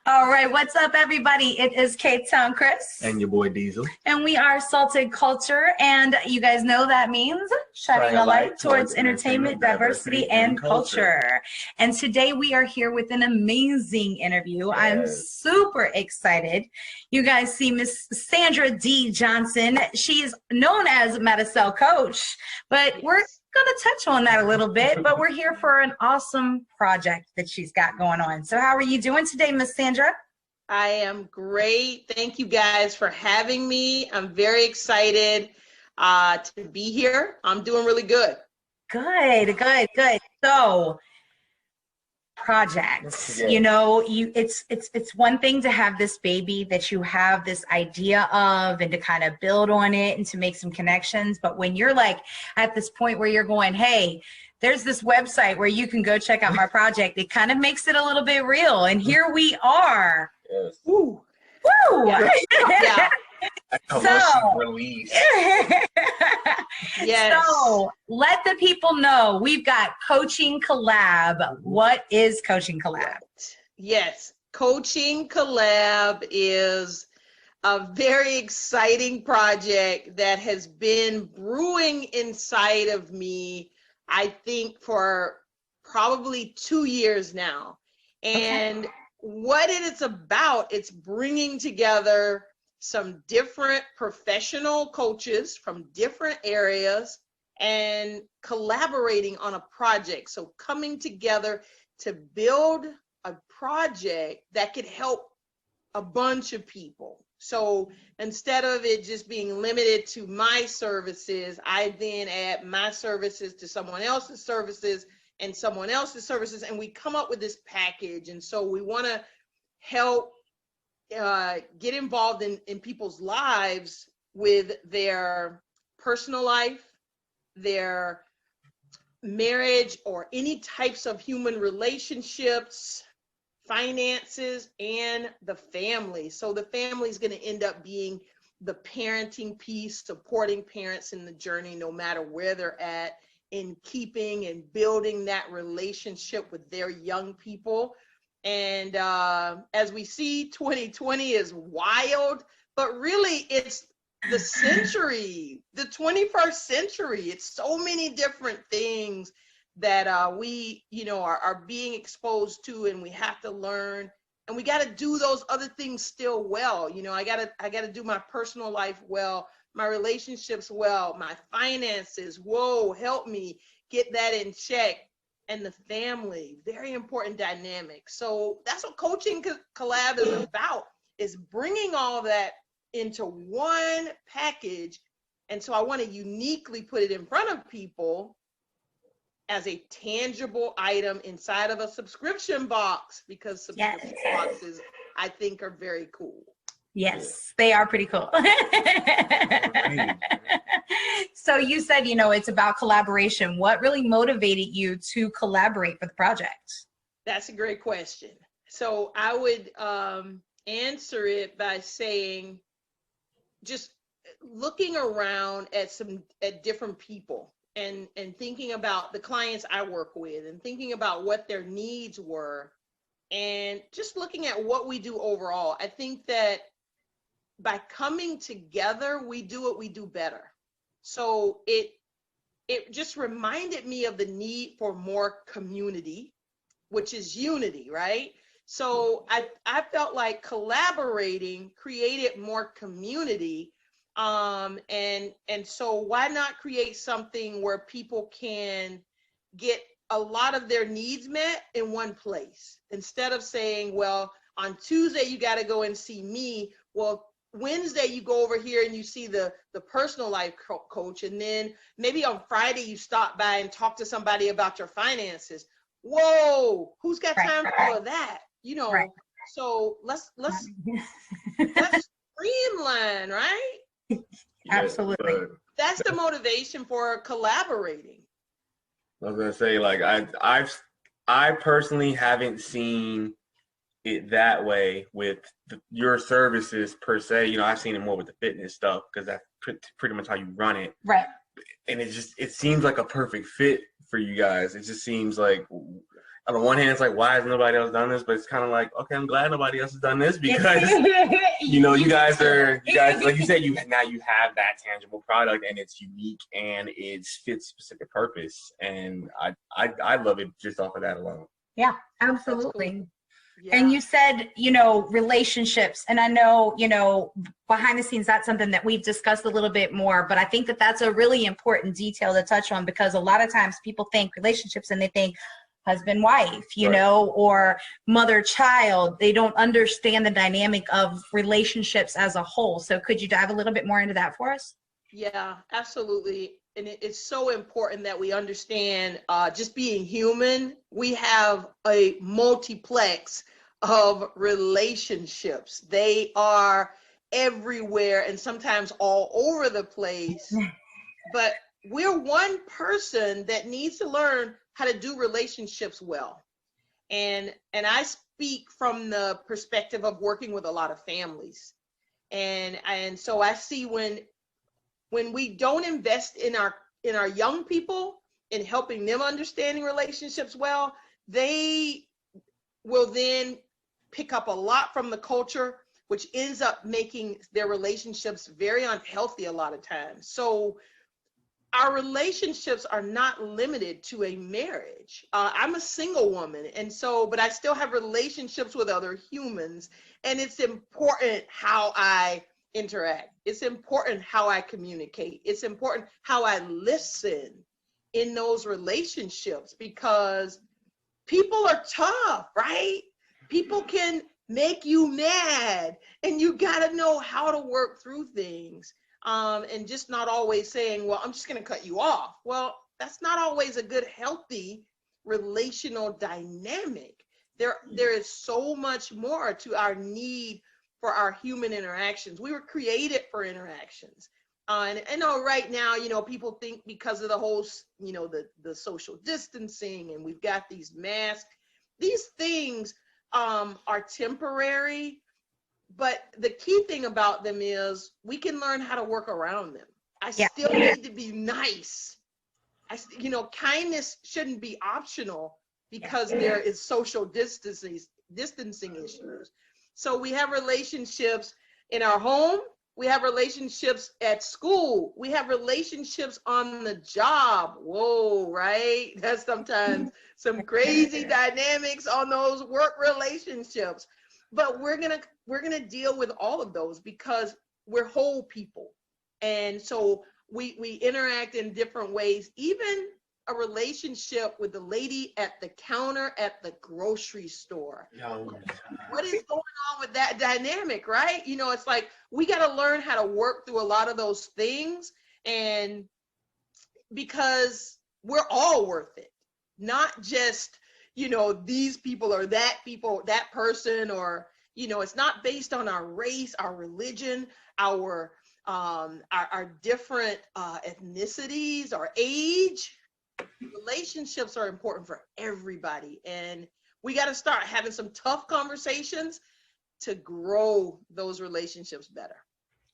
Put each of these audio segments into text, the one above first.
All right, what's up, everybody? It is K-Town Chris. And your boy Diesel. And we are Salted Culture, and you guys know that means shining a light towards entertainment, diversity, and culture. And today we are here with an amazing interview. Yes. I'm super excited. You guys see Miss Sandra D. Johnson. She's known as Madisel Coach, but we're going to touch on that a little bit, but we're here for an awesome project that she's got going on. So how are you doing today, Miss Sandra? I am great. Thank you guys for having me. I'm very excited to be here. I'm doing really good. Good. So projects, it's one thing to have this baby that you have this idea of and to kind of build on it and to make some connections. But when you're like at this point where you're going, hey, there's this website where you can go check out my project, it kind of makes it a little bit real. And here we are. Yes. Woo! Woo! Yeah. So, release. Yes. So let the people know we've got Coaching Collab. What is Coaching Collab? Yes, Coaching Collab is a very exciting project that has been brewing inside of me, I think, for probably 2 years now. And what it is about, it's bringing together some different professional coaches from different areas and collaborating on a project. So coming together to build a project that could help a bunch of people. So instead of it just being limited to my services, I then add my services to someone else's services and someone else's services, and we come up with this package. And so we want to help get involved in people's lives with their personal life, their marriage, or any types of human relationships, finances, and the family. So the family is going to end up being the parenting piece, supporting parents in the journey, no matter where they're at, in keeping and building that relationship with their young people. And as we see, 2020 is wild, but really it's the century, the 21st century. It's so many different things that we, are being exposed to, and we have to learn, and we got to do those other things still well. I got to do my personal life well, my relationships well, my finances. Whoa, help me get that in check. And the family, very important dynamic. So that's what Coaching Collab is about, is bringing all that into one package. And so I want to uniquely put it in front of people as a tangible item inside of a subscription box, because subscription boxes, I think, are very cool. Yes, they are pretty cool. So you said, it's about collaboration. What really motivated you to collaborate for the project? That's a great question. So I would answer it by saying, just looking around at different people and thinking about the clients I work with and thinking about what their needs were, and just looking at what we do overall. I think that by coming together, we do what we do better. So it just reminded me of the need for more community, which is unity, right? So I felt like collaborating created more community. And so why not create something where people can get a lot of their needs met in one place, instead of saying, well, on Tuesday, you got to go and see me. Well, Wednesday you go over here and you see the personal life coach, and then maybe on Friday you stop by and talk to somebody about your finances. Whoa, who's got time for all of that? So let's streamline, right? Absolutely. That's the motivation for collaborating. I was gonna say, like, I personally haven't seen it that way with your services per se. I've seen it more with the fitness stuff, because that's pretty much how you run it. Right. And it seems like a perfect fit for you guys. It just seems like on the one hand, it's like, why has nobody else done this? But it's kind of like, okay, I'm glad nobody else has done this because, you guys, like you said, now you have that tangible product and it's unique and it fits specific purpose. And I love it just off of that alone. Yeah, absolutely. Cool. Yeah. And you said, relationships. And I know, behind the scenes, that's something that we've discussed a little bit more. But I think that that's a really important detail to touch on because a lot of times people think relationships and they think husband, wife, or mother, child. They don't understand the dynamic of relationships as a whole. So could you dive a little bit more into that for us? Yeah, absolutely. And it's so important that we understand just being human. We have a multiplex of relationships. They are everywhere and sometimes all over the place. But we're one person that needs to learn how to do relationships well. And I speak from the perspective of working with a lot of families. And so I see when we don't invest in our young people, in helping them understanding relationships well, they will then pick up a lot from the culture, which ends up making their relationships very unhealthy a lot of times. So our relationships are not limited to a marriage. I'm a single woman, but I still have relationships with other humans, and it's important how I interact. It's important how I communicate. It's important how I listen in those relationships because people are tough, right? People can make you mad and you got to know how to work through things and just not always saying, well, I'm just going to cut you off. Well, that's not always a good, healthy relational dynamic. There is so much more to our need for our human interactions. We were created for interactions. And I know right now, people think because of the whole, the social distancing and we've got these masks, these things are temporary, but the key thing about them is we can learn how to work around them. I still need to be nice. Kindness shouldn't be optional because there is social distancing issues. So we have relationships in our home. We have relationships at school. We have relationships on the job. Whoa, right? That's sometimes some crazy dynamics on those work relationships. But we're gonna deal with all of those because we're whole people. And so we interact in different ways, even a relationship with the lady at the counter at the grocery store. What is going on with that dynamic, right? It's like we got to learn how to work through a lot of those things, and because we're all worth it, not just these people or that person, or it's not based on our race, our religion, our different ethnicities, our age. Relationships are important for everybody, and we got to start having some tough conversations to grow those relationships better.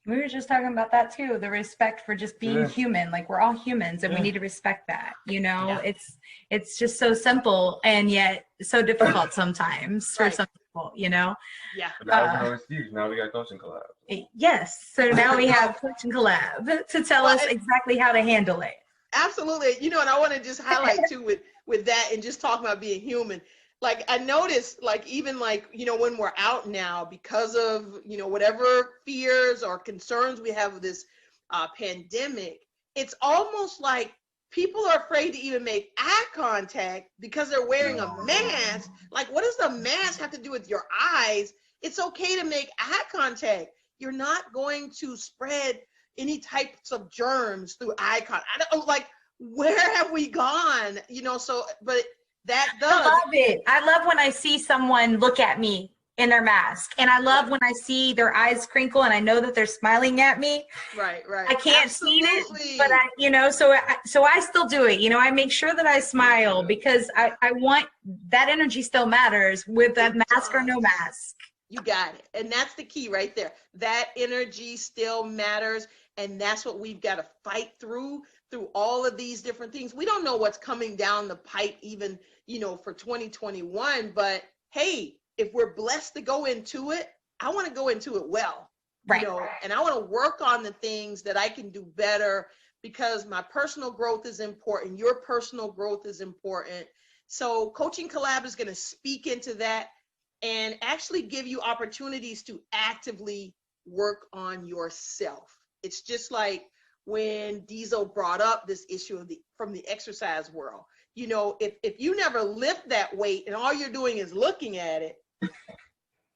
We were just talking about that too, the respect for just being human. Like, we're all humans and we need to respect that. It's just so simple and yet so difficult sometimes for some people, Yeah. But that was no excuse. Now we got Coaching Collab. Yes. So now we have Coaching Collab to tell us exactly how to handle it. Absolutely. And I want to just highlight too with that and just talk about being human. Like, I noticed, even when we're out now, because of, whatever fears or concerns we have with this pandemic, it's almost like people are afraid to even make eye contact because they're wearing a mask. Like, what does the mask have to do with your eyes? It's okay to make eye contact. You're not going to spread any types of germs through eye contact. I don't, where have we gone? But that does. I love it. I love when I see someone look at me in their mask, and I love when I see their eyes crinkle and I know that they're smiling at me. Right. I can't see it, but so I still do it. I make sure that I smile because I want that energy still matters with that mask or no mask. You got it. And that's the key right there. That energy still matters. And that's what we've got to fight through, through all of these different things. We don't know what's coming down the pipe even, for 2021, but hey, if we're blessed to go into it, I want to go into it well, Right. And I want to work on the things that I can do better, because my personal growth is important. Your personal growth is important. So Coaching Collab is going to speak into that and actually give you opportunities to actively work on yourself. It's just like when Diesel brought up this issue of from the exercise world. If you never lift that weight and all you're doing is looking at it,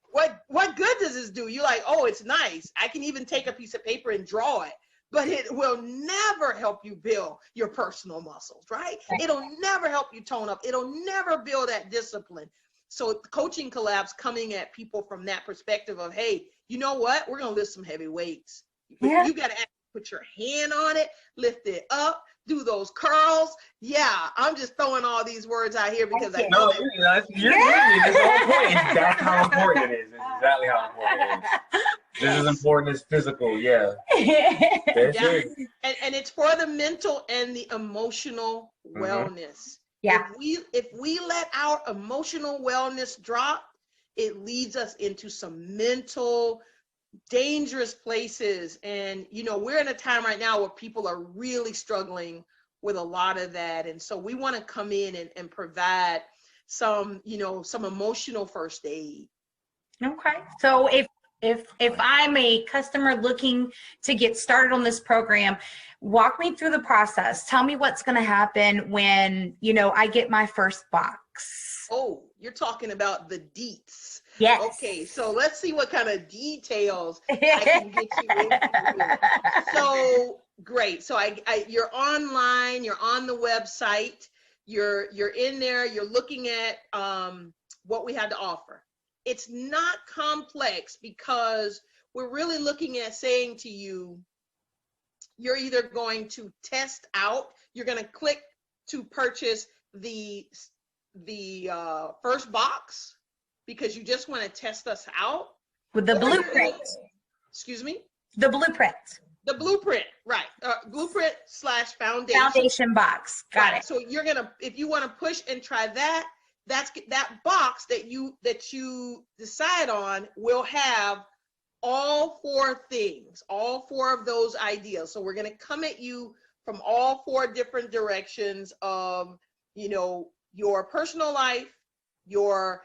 what good does this do? You're like, oh, it's nice. I can even take a piece of paper and draw it, but it will never help you build your personal muscles, right? It'll never help you tone up. It'll never build that discipline. So Coaching Collab's coming at people from that perspective of, hey, you know what? We're going to lift some heavy weights. Yeah. You got to put your hand on it, lift it up, do those curls. Yeah, I'm just throwing all these words out here because I know that. You're getting it. It's on point. That's how important it is. It's exactly how important it is. This is important as physical, yeah. That's it. And it's for the mental and the emotional wellness. Yeah. If we let our emotional wellness drop, it leads us into some mental dangerous places. And we're in a time right now where people are really struggling with a lot of that. And so we want to come in and provide some emotional first aid. Okay. So if I'm a customer looking to get started on this program, walk me through the process. Tell me what's going to happen when, I get my first box. Oh, you're talking about the deets. Yes. Okay, so let's see what kind of details I can get you into. So great. So you're online, you're on the website, you're in there, you're looking at what we had to offer. It's not complex because we're really looking at saying to you, you're either going to test out, you're going to click to purchase the first box because you just want to test us out. With the blueprint. Excuse me? The blueprint. The blueprint, right. Blueprint / foundation. Foundation box. Got it. So you're going to, if you want to push and try that, that box that you decide on will have all 4 things, all 4 of those ideas. So we're going to come at you from all 4 different directions of, your personal life, your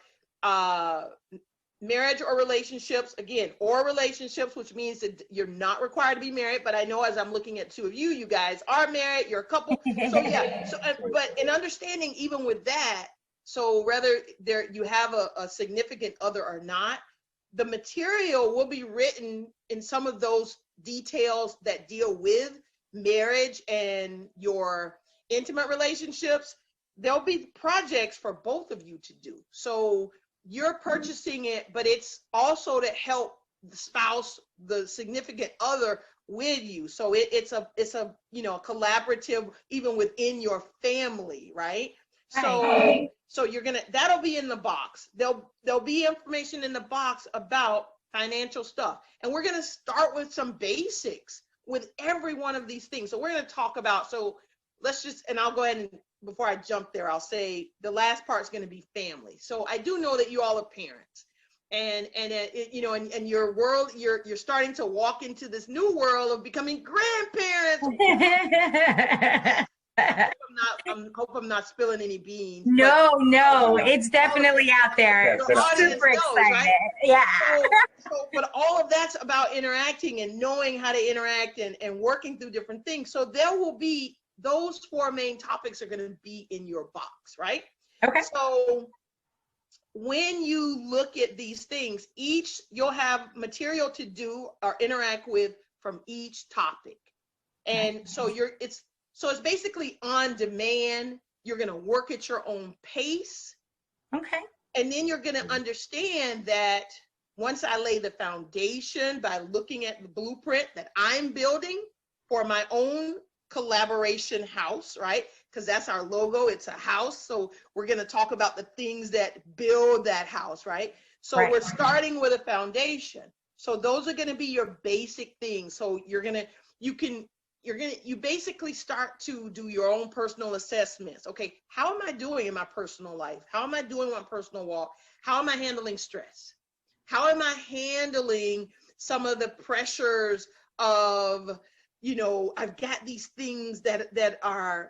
marriage or relationships, again, or relationships, which means that you're not required to be married. But I know as I'm looking at 2 of you, you guys are married, you're a couple. So yeah, but in understanding even with that, so whether you have a significant other or not, the material will be written in some of those details that deal with marriage and your intimate relationships. There'll be projects for both of you to do. So you're purchasing it, but it's also to help the spouse, the significant other with you. So it's a collaborative even within your family, right? Right. So that'll be in the box. There'll be information in the box about financial stuff. And we're going to start with some basics with every one of these things. So we're going to talk about, and I'll go ahead and, before I jump there, I'll say the last part is going to be family. So I do know that you all are parents, and in your world, you're starting to walk into this new world of becoming grandparents. I hope I'm not spilling any beans. No, it's definitely out there. The audience Super knows, excited. right? Yeah. But all of that's about interacting and knowing how to interact and working through different things. So there will be those 4 main topics are going to be in your box, right? Okay. So when you look at these things, you'll have material to do or interact with from each topic. And so it's basically on demand. You're going to work at your own pace. Okay. And then you're going to understand that once I lay the foundation by looking at the blueprint that I'm building for my own collaboration house, right? Because that's our logo. It's a house. So we're going to talk about the things that build that house, right? So We're starting with a foundation. So those are going to be your basic things. So you can you basically start to do your own personal assessments. Okay, how am I doing in my personal life? How am I doing my personal walk? How am I handling stress? How am I handling some of the pressures of, I've got these things that I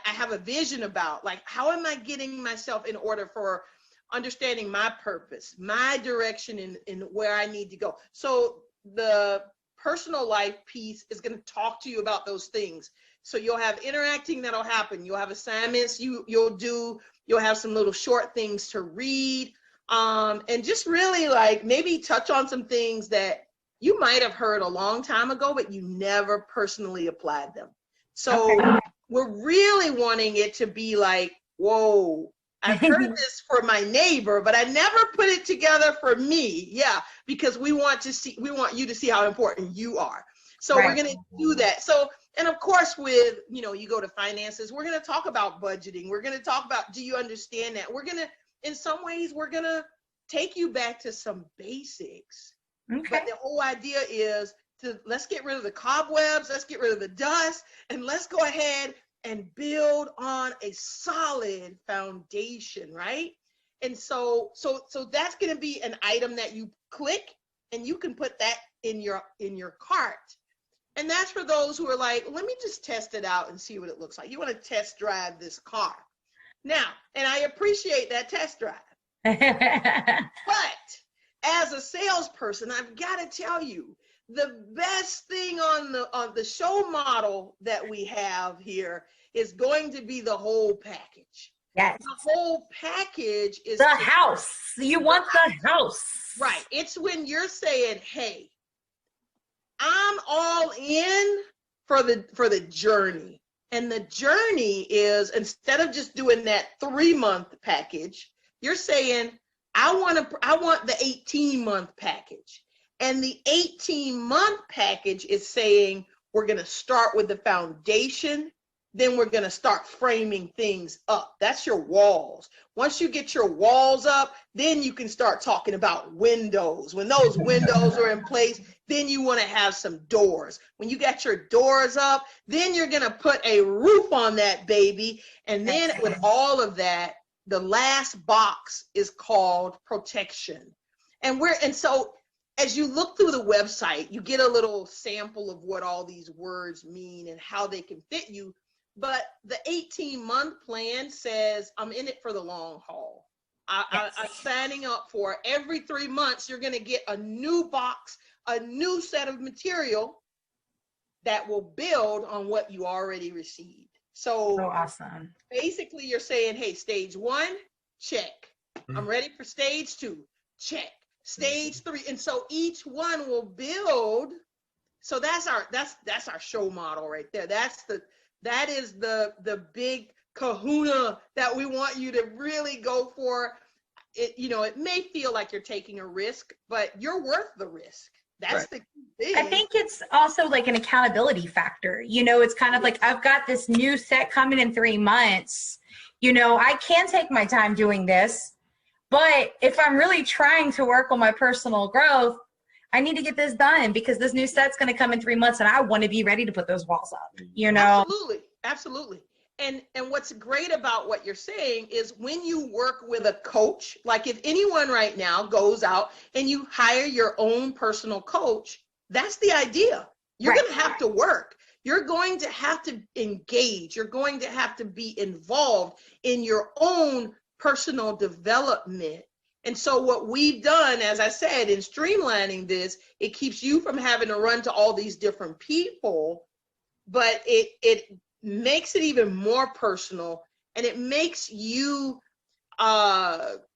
have a vision about. Like, how am I getting myself in order for understanding my purpose, my direction in where I need to go? So the personal life piece is going to talk to you about those things. So you'll have interacting that'll happen. You'll have assignments you'll do. You'll have some little short things to read, and just really like maybe touch on some things that you might have heard a long time ago, but you never personally applied them. So we're really wanting it to be like, whoa, I've heard this for my neighbor, but I never put it together for me. Yeah, because we want you to see how important you are. So we're going to do that. So, and of course with, you go to finances, we're going to talk about budgeting. We're going to talk about, do you understand that? We're going to, in some ways, we're going to take you back to some basics. Okay. But the whole idea is let's get rid of the cobwebs, let's get rid of the dust, and let's go ahead and build on a solid foundation, right? And so that's going to be an item that you click, and you can put that in your cart. And that's for those who are like, let me just test it out and see what it looks like. You want to test drive this car. Now, and I appreciate that test drive. But as a salesperson, I've got to tell you, the best thing on the show model that we have here is going to be the whole package. Yes. The whole package is the house. You want the house. Right. It's when you're saying, hey, I'm all in for the journey. And the journey is, instead of just doing that 3-month package, you're saying, I want the 18-month package. And the 18-month package is saying, we're going to start with the foundation, then we're going to start framing things up. That's your walls. Once you get your walls up, then you can start talking about windows. When those windows are in place, then you want to have some doors. When you got your doors up, then you're going to put a roof on that baby. And then with all of that, the last box is called protection. And so as you look through the website, you get a little sample of what all these words mean and how they can fit you. But the 18-month plan says, I'm in it for the long haul. I'm signing up for every 3 months, you're going to get a new box, a new set of material that will build on what you already received. So awesome. Basically, you're saying, hey, stage 1, check. I'm ready for stage 2, check. Stage 3, and so each one will build. So that's our show model right there. That is the big kahuna that we want you to really go for. It may feel like you're taking a risk, but you're worth the risk. That's the thing. I think it's also like an accountability factor. It's kind of like, I've got this new set coming in 3 months. I can take my time doing this. But if I'm really trying to work on my personal growth, I need to get this done because this new set's going to come in 3 months and I want to be ready to put those walls up, Absolutely. And what's great about what you're saying is when you work with a coach, like if anyone right now goes out and you hire your own personal coach, that's the idea. You're going to have to work. You're going to have to engage. You're going to have to be involved in your own personal development. And so what we've done, as I said, in streamlining this, it keeps you from having to run to all these different people, but it makes it even more personal, and it makes you,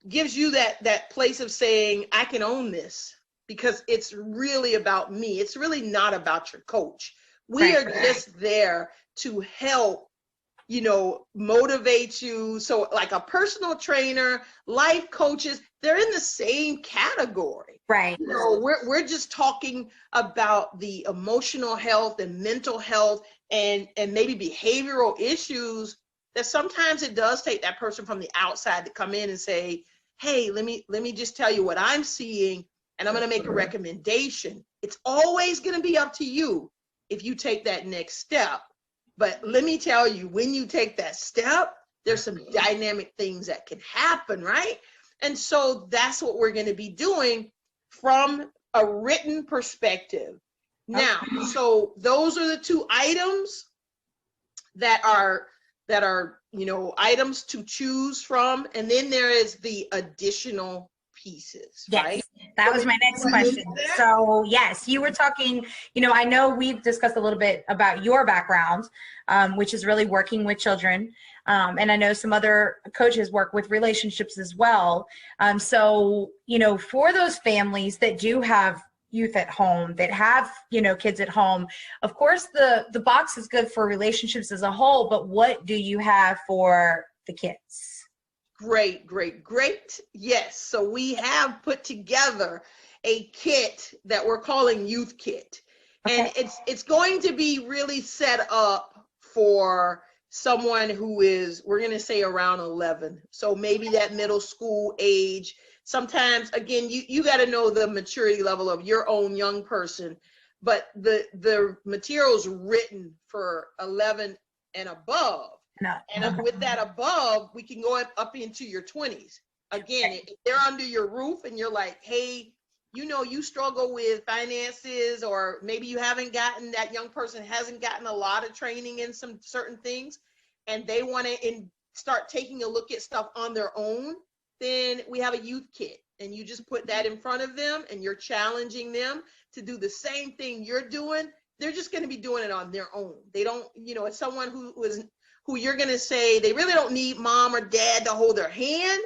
gives you that place of saying, I can own this because it's really about me. It's really not about your coach. We are just there to help motivate you. So like a personal trainer, life coaches, they're in the same category. Right. We're just talking about the emotional health and mental health and maybe behavioral issues that sometimes it does take that person from the outside to come in and say, hey, let me just tell you what I'm seeing, and I'm going to make a recommendation. It's always going to be up to you. if you take that next step. But let me tell you, when you take that step, there's some dynamic things that can happen, right? And so that's what we're going to be doing from a written perspective. Now, so those are the two items that are, items to choose from. And then there is the additional pieces, yes, right? that was my next question. So yes, you were talking, I know we've discussed a little bit about your background, which is really working with children. And I know some other coaches work with relationships as well. So, for those families that do have youth at home, that have, kids at home, of course, the box is good for relationships as a whole, but what do you have for the kids? Great. Yes. So we have put together a kit that we're calling Youth Kit. And it's going to be really set up for someone who is, we're going to say around 11. So maybe that middle school age. Sometimes, again, you got to know the maturity level of your own young person, but the material's written for 11 and above. No. And with that above, we can go up into your 20s. Again, if they're under your roof and you're like, hey, you struggle with finances, or maybe that young person hasn't gotten a lot of training in some certain things, and they want to start taking a look at stuff on their own, then we have a youth kit. And you just put that in front of them and you're challenging them to do the same thing you're doing. They're just going to be doing it on their own. They don't, it's someone who you're going to say they really don't need mom or dad to hold their hand.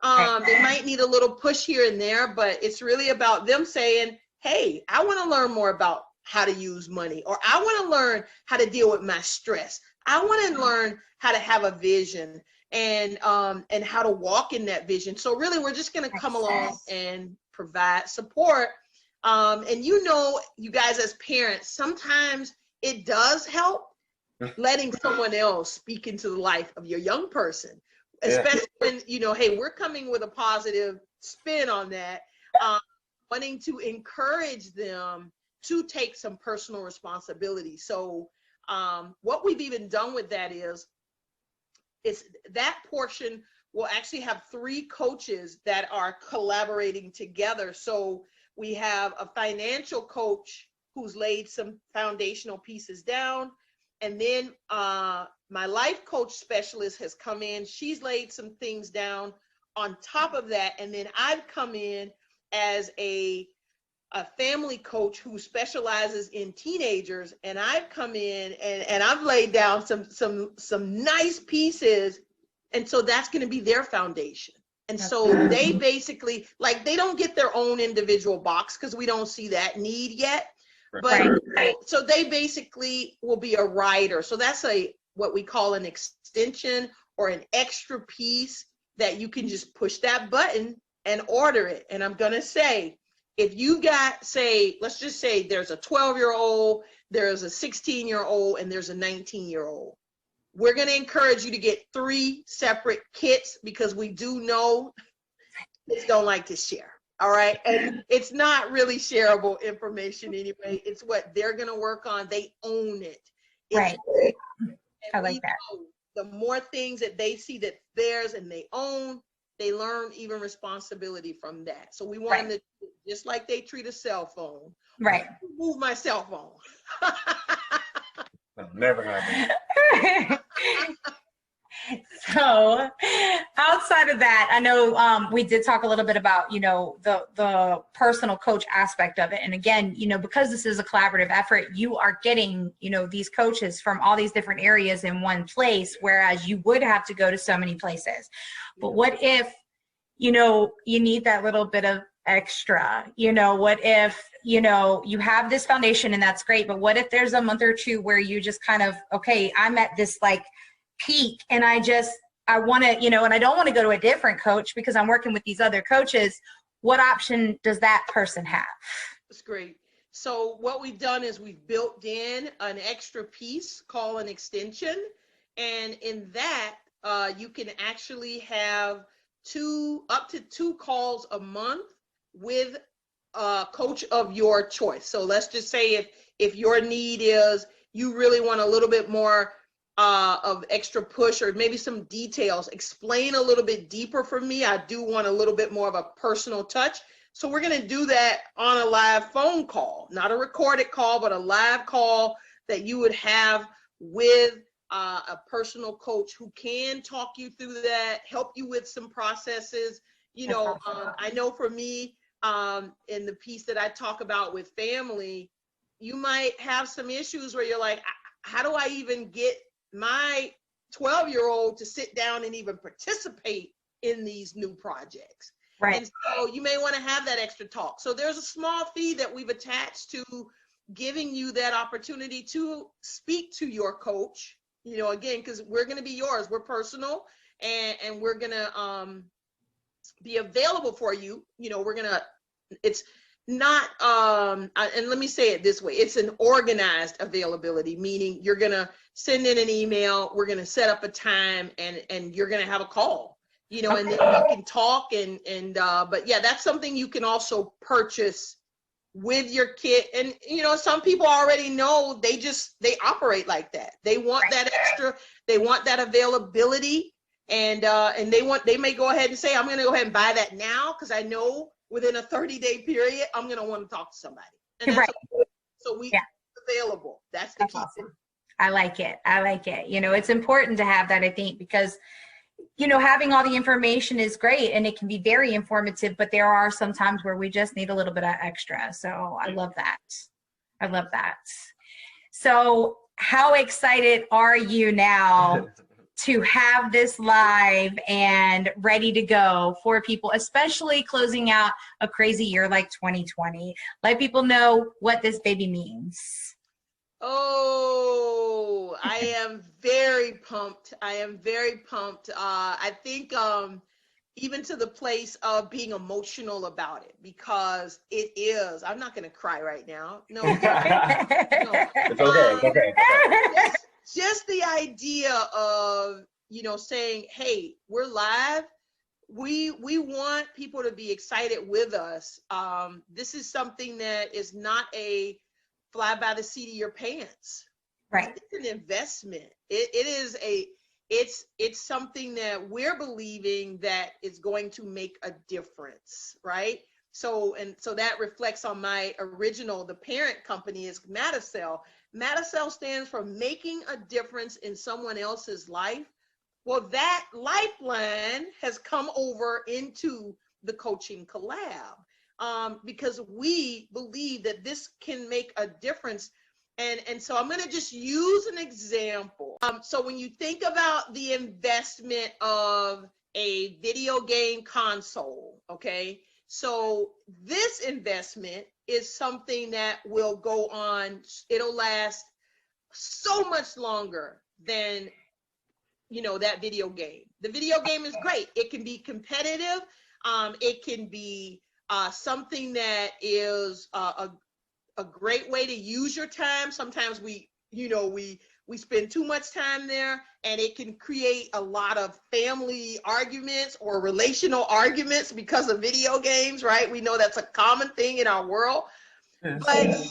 They might need a little push here and there, but it's really about them saying, hey, I want to learn more about how to use money, or I want to learn how to deal with my stress. I want to learn how to have a vision and how to walk in that vision. So really, we're just going to come along and provide support. And you guys as parents, sometimes it does help letting someone else speak into the life of your young person, especially when, hey, we're coming with a positive spin on that, wanting to encourage them to take some personal responsibility. So what we've even done with that is that portion will actually have 3 coaches that are collaborating together. So we have a financial coach who's laid some foundational pieces down. And then my life coach specialist has come in. She's laid some things down on top of that. And then I've come in as a family coach who specializes in teenagers. And I've come in and I've laid down some nice pieces. And so that's going to be their foundation. And so they basically, they don't get their own individual box because we don't see that need yet. But so they basically will be a rider. So that's what we call an extension or an extra piece that you can just push that button and order it. And I'm going to say, if you got, let's just say there's a 12-year-old, there's a 16-year-old, and there's a 19-year-old. We're going to encourage you to get 3 separate kits because we do know kids don't like to share. All right. And it's not really shareable information anyway. It's what they're going to work on. They own it. Right. I like that. The more things that they see that theirs and they own, they learn even responsibility from that. So we want them to, just like they treat a cell phone. Right. Move my cell phone. Never happen. So outside of that, I know we did talk a little bit about, the personal coach aspect of it. And again, because this is a collaborative effort, you are getting, these coaches from all these different areas in one place, whereas you would have to go to so many places. But what if, you need that little bit of extra, what if, you have this foundation and that's great, but what if there's a month or 2 where you just kind of, okay, I'm at this peak and I want to, and I don't want to go to a different coach because I'm working with these other coaches. What option does that person have? That's great. So what we've done is we've built in an extra piece called an extension. And in that, you can actually have up to 2 calls a month with coach of your choice. So let's just say if your need is you really want a little bit more of extra push or maybe some details, explain a little bit deeper for me. I do want a little bit more of a personal touch. So we're going to do that on a live phone call, not a recorded call, but a live call that you would have with a personal coach who can talk you through that, help you with some processes. You know, I know for me, in the piece that I talk about with family, you might have some issues where you're like, how do I even get my 12-year-old to sit down and even participate in these new projects? Right. And so you may want to have that extra talk. So there's a small fee that we've attached to giving you that opportunity to speak to your coach, you know, again, because we're going to be yours. We're personal, and we're going to be available for you. You know, we're going to, it's not, and let me say it this way, it's an organized availability, meaning you're going to send in an email, we're going to set up a time, and you're going to have a call, you know, and then we can talk but yeah, that's something you can also purchase with your kit. And, you know, some people already know they operate like that. They want that extra, they want that availability. And they may go ahead and say, I'm going to go ahead and buy that now, because I know within a 30-day period, I'm going to want to talk to somebody. And that's so we available. That's the key. Awesome. I like it. I like it. You know, it's important to have that, I think, because, you know, having all the information is great and it can be very informative, but there are some times where we just need a little bit of extra. So I love that. I love that. So how excited are you now to have this live and ready to go for people, especially closing out a crazy year like 2020? Let people know what this baby means. Oh, I am very pumped. I am very pumped. I think even to the place of being emotional about it, because it is. I'm not going to cry right now. No, no. It's okay. Just the idea of, you know, saying, hey, we're live. We want people to be excited with us. This is something that is not a fly by the seat of your pants. Right. It's an investment. It's something that we're believing that is going to make a difference, right? So that reflects on my original, the parent company is Madisel. Madisel stands for making a difference in someone else's life. Well, that lifeline has come over into the Coaching Collab, because we believe that this can make a difference. And so I'm going to just use an example. So when you think about the investment of a video game console, okay? So this investment is something that will go on, it'll last so much longer than, you know, that video game. The video game is great. It can be competitive. It can be something that is a great way to use your time. Sometimes we spend too much time there, and it can create a lot of family arguments or relational arguments because of video games, right? We know that's a common thing in our world. But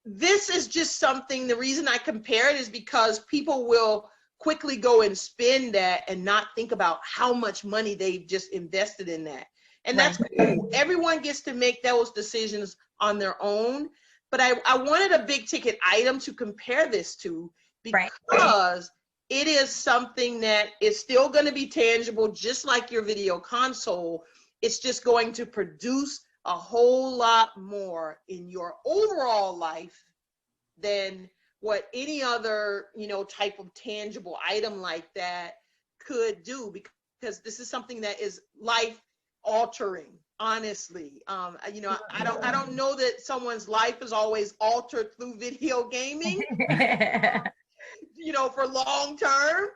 this is just something, the reason I compare it is because people will quickly go and spend that and not think about how much money they've just invested in that. And that's cool. Everyone gets to make those decisions on their own. But I wanted a big ticket item to compare this to, because it is something that is still going to be tangible, just like your video console. It's just going to produce a whole lot more in your overall life than what any other, you know, type of tangible item like that could do, because this is something that is life altering. Honestly, you know, I don't know that someone's life is always altered through video gaming, you know, for long term,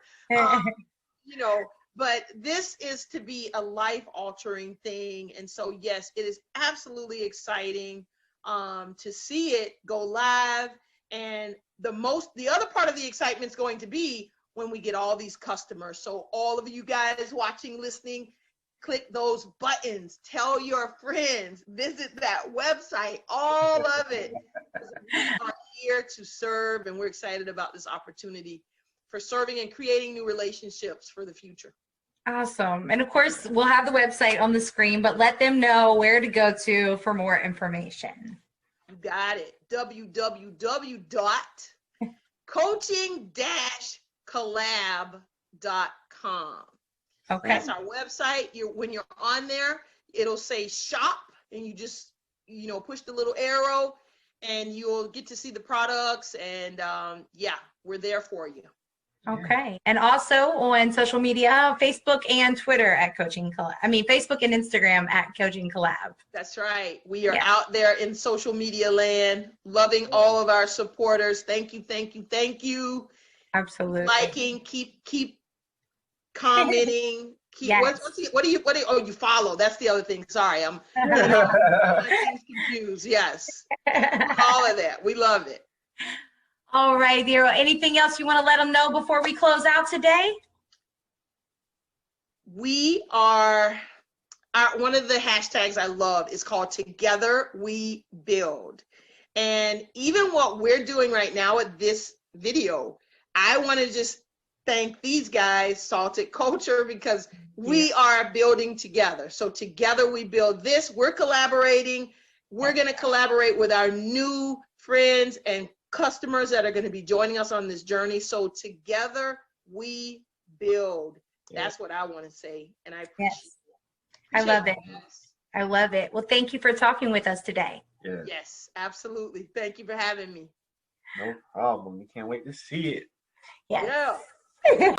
you know, but this is to be a life altering thing. And so, yes, it is absolutely exciting to see it go live. And the other part of the excitement is going to be when we get all these customers. So all of you guys watching, listening, click those buttons, tell your friends, visit that website, all of it. We are here to serve, and we're excited about this opportunity for serving and creating new relationships for the future. Awesome. And of course, we'll have the website on the screen, but let them know where to go to for more information. You got it. www.coaching-collab.com. Okay. That's our website. When you're on there, it'll say shop, and you just, push the little arrow, and you'll get to see the products. And yeah, we're there for you. Okay. And also on social media, Facebook and Twitter at Coaching Collab. Facebook and Instagram at Coaching Collab. That's right. We are out there in social media land, loving all of our supporters. Thank you, thank you, thank you. Absolutely. Liking, keep commenting. Yes. What do you you follow. That's the other thing. Sorry, I'm things confused. Yes. All of that. We love it. All right, dear. Anything else you want to let them know before we close out today? We are, one of the hashtags I love is called Together We Build. And even what we're doing right now with this video, I want to just thank these guys, Salted Culture, because we are building together. So together we build this. We're collaborating. We're going to collaborate with our new friends and customers that are going to be joining us on this journey. So together we build. That's what I want to say. And I appreciate it. I love it. I love it. Well, thank you for talking with us today. Yes, absolutely. Thank you for having me. No problem. We can't wait to see it. Yes. Yeah.